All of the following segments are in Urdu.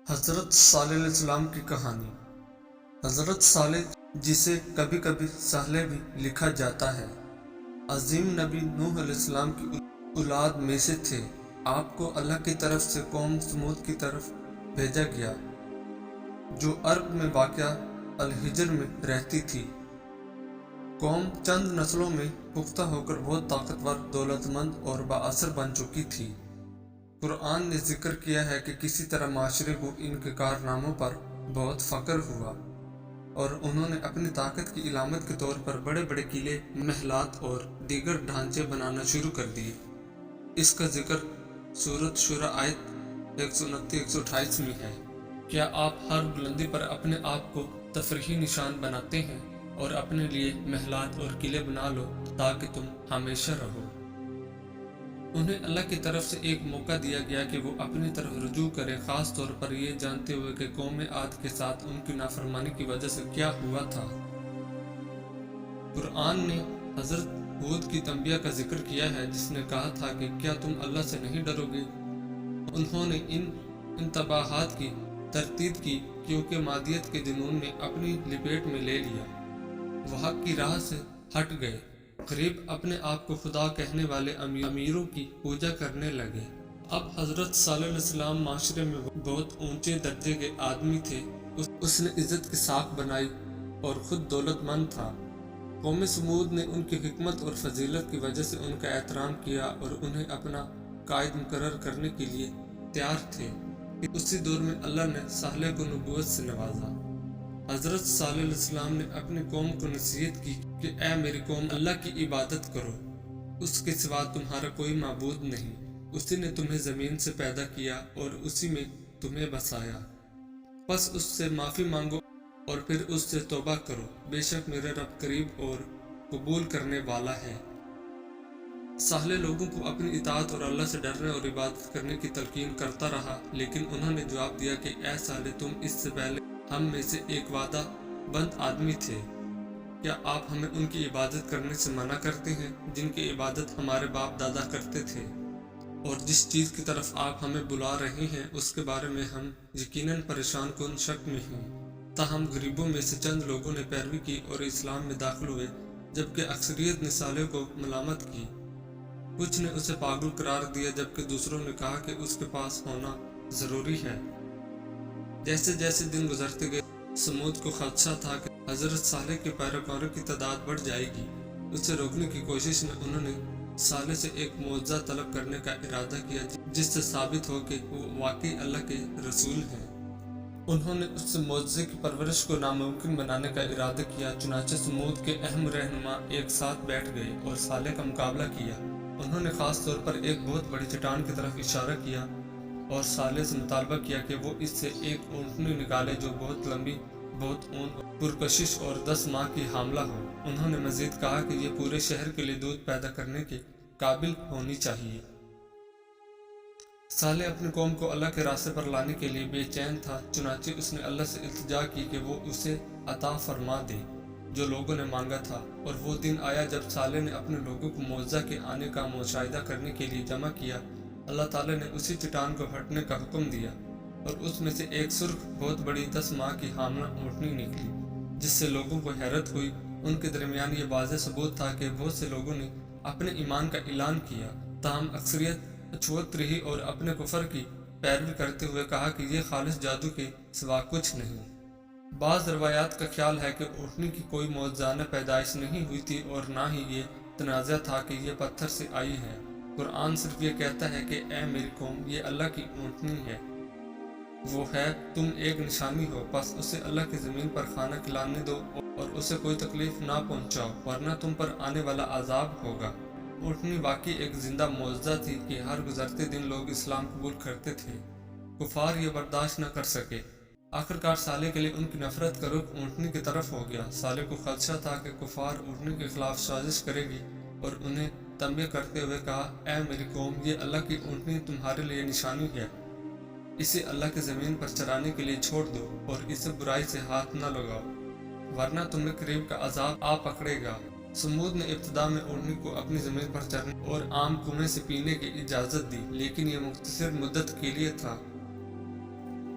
حضرت صالح علیہ السلام کی کہانی۔ حضرت صالح، جسے کبھی کبھی صالح بھی لکھا جاتا ہے، عظیم نبی نوح علیہ السلام کی اولاد میں سے تھے۔ آپ کو اللہ کی طرف سے قوم سمود کی طرف بھیجا گیا، جو عرب میں واقع الحجر میں رہتی تھی۔ قوم چند نسلوں میں پختہ ہو کر بہت طاقتور، دولت مند اور بااثر بن چکی تھی۔ قرآن نے ذکر کیا ہے کہ کسی طرح معاشرے کو ان کے کارناموں پر بہت فخر ہوا، اور انہوں نے اپنی طاقت کی علامت کے طور پر بڑے بڑے قلعے، محلات اور دیگر ڈھانچے بنانا شروع کر دیے۔ اس کا ذکر سورۃ شورى آیت 129-128 میں ہے۔ کیا آپ ہر بلندی پر اپنے آپ کو تفریحی نشان بناتے ہیں اور اپنے لیے محلات اور قلعے بنا لو تاکہ تم ہمیشہ رہو؟ انہیں اللہ کی طرف سے ایک موقع دیا گیا کہ وہ اپنی طرف رجوع کرے، خاص طور پر یہ جانتے ہوئے کہ قوم عاد کے ساتھ ان کی نافرمانی کی وجہ سے کیا ہوا تھا۔ قرآن نے حضرت ہود کی تنبیہ کا ذکر کیا ہے، جس نے کہا تھا کہ کیا تم اللہ سے نہیں ڈرو گے؟ انہوں نے ان انتباہات کی تردید کی کیونکہ مادیت کے جنون نے اپنی لپیٹ میں لے لیا، وہ حق کی راہ سے ہٹ گئے، قریب اپنے آپ کو خدا کہنے والے امیروں کی پوجا کرنے لگے۔ اب حضرت صالح علیہ السلام معاشرے میں بہت اونچے درجے کے آدمی تھے۔ اس نے عزت کی ساکھ بنائی اور خود دولت مند تھا۔ قوم سمود نے ان کی حکمت اور فضیلت کی وجہ سے ان کا احترام کیا اور انہیں اپنا قائد مقرر کرنے کے لیے تیار تھے۔ اسی دور میں اللہ نے صالح کو نبوت سے نوازا۔ حضرت صالح علیہ السلام نے اپنی قوم کو نصیحت کی کہ اے میری قوم، اللہ کی عبادت کرو، اس کے سوا تمہارا کوئی معبود نہیں۔ اسی نے تمہیں زمین سے پیدا کیا اور اسی میں تمہیں بسایا، پس اس سے معافی مانگو اور پھر اس سے توبہ کرو، بے شک میرا رب قریب اور قبول کرنے والا ہے۔ صالح لوگوں کو اپنی اطاعت اور اللہ سے ڈرنے اور عبادت کرنے کی تلقین کرتا رہا، لیکن انہوں نے جواب دیا کہ اے صالح، تم اس سے پہلے ہم میں سے ایک وعدہ بند آدمی تھے۔ کیا آپ ہمیں ان کی عبادت کرنے سے منع کرتے ہیں جن کی عبادت ہمارے باپ دادا کرتے تھے؟ اور جس چیز کی طرف آپ ہمیں بلا رہے ہیں اس کے بارے میں ہم یقیناً پریشان کن شک میں ہیں۔ تاہم غریبوں میں سے چند لوگوں نے پیروی کی اور اسلام میں داخل ہوئے، جبکہ اکثریت نے صالح کو ملامت کی۔ کچھ نے اسے پاگل قرار دیا، جبکہ دوسروں نے کہا کہ اس کے پاس ہونا ضروری ہے۔ جیسے جیسے دن گزرتے گئے، سمود کو خدشہ تھا کہ حضرت صالح کے پیروکاروں کی تعداد بڑھ جائے گی۔ اسے روکنے کی کوشش میں انہوں نے صالح سے ایک معجزہ طلب کرنے کا ارادہ کیا، جس سے ثابت ہو کہ وہ واقعی اللہ کے رسول ہیں۔ انہوں نے اس سے معجزے کی پرورش کو ناممکن بنانے کا ارادہ کیا، چنانچہ سمود کے اہم رہنما ایک ساتھ بیٹھ گئے اور صالح کا مقابلہ کیا۔ انہوں نے خاص طور پر ایک بہت بڑی چٹان کی طرف اشارہ کیا اور صالح سے مطالبہ کیا کہ وہ اس سے ایک اونٹنی نکالے جو بہت لمبی، بہت اون، پرکشش اور 10 ماہ کی حاملہ ہو۔ انہوں نے مزید کہا کہ یہ پورے شہر کے لیے دودھ پیدا کرنے کے قابل ہونی چاہیے۔ صالح اپنی قوم کو اللہ کے راستے پر لانے کے لیے بے چین تھا، چنانچہ اس نے اللہ سے التجا کی کہ وہ اسے عطا فرما دے جو لوگوں نے مانگا تھا۔ اور وہ دن آیا جب صالح نے اپنے لوگوں کو معجزہ کے آنے کا مشاہدہ کرنے کے لیے جمع کیا۔ اللہ تعالیٰ نے اسی چٹان کو ہٹنے کا حکم دیا اور اس میں سے ایک سرخ، بہت بڑی 10 ماہ کی حاملہ اونٹنی نکلی، جس سے لوگوں کو حیرت ہوئی۔ ان کے درمیان یہ واضح ثبوت تھا کہ بہت سے لوگوں نے اپنے ایمان کا اعلان کیا، تاہم اکثریت اچھوت رہی اور اپنے کفر کی پیروی کرتے ہوئے کہا کہ یہ خالص جادو کے سوا کچھ نہیں۔ بعض روایات کا خیال ہے کہ اونٹنی کی کوئی معجزانہ پیدائش نہیں ہوئی تھی اور نہ ہی یہ تنازع تھا کہ یہ پتھر سے آئی ہے۔ قرآن صرف یہ کہتا ہے کہ اے میری قوم، یہ اللہ کی اونٹنی ہے، وہ ہے، تم ایک نشانی ہو، پس اسے اللہ کی زمین پر کھانا کھلانے دو اور اسے کوئی تکلیف نہ پہنچاؤ، ورنہ تم پر آنے والا عذاب ہوگا۔ اونٹنی واقعی ایک زندہ معجزہ تھی کہ ہر گزرتے دن لوگ اسلام قبول کرتے تھے۔ کفار یہ برداشت نہ کر سکے۔ آخرکار صالح کے لیے ان کی نفرت کا رخ اونٹنی کی طرف ہو گیا۔ صالح کو خدشہ تھا کہ کفار اونٹنی کے خلاف سازش کرے گی اور انہیں تنبیہ کرتے ہوئے کہا، اے میری قوم، یہ اللہ کی اونٹنی تمہارے لیے نشانی ہے، اسے اللہ کی زمین پر چرانے کے لیے چھوڑ دو اور اسے برائی سے ہاتھ نہ لگاؤ، ورنہ تمہیں قریب کا عذاب آ پکڑے گا۔ سمود نے ابتدا میں اونٹنی کو اپنی زمین پر چرنے اور عام کنویں سے پینے کی اجازت دی، لیکن یہ مختصر مدت کے لیے تھا۔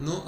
9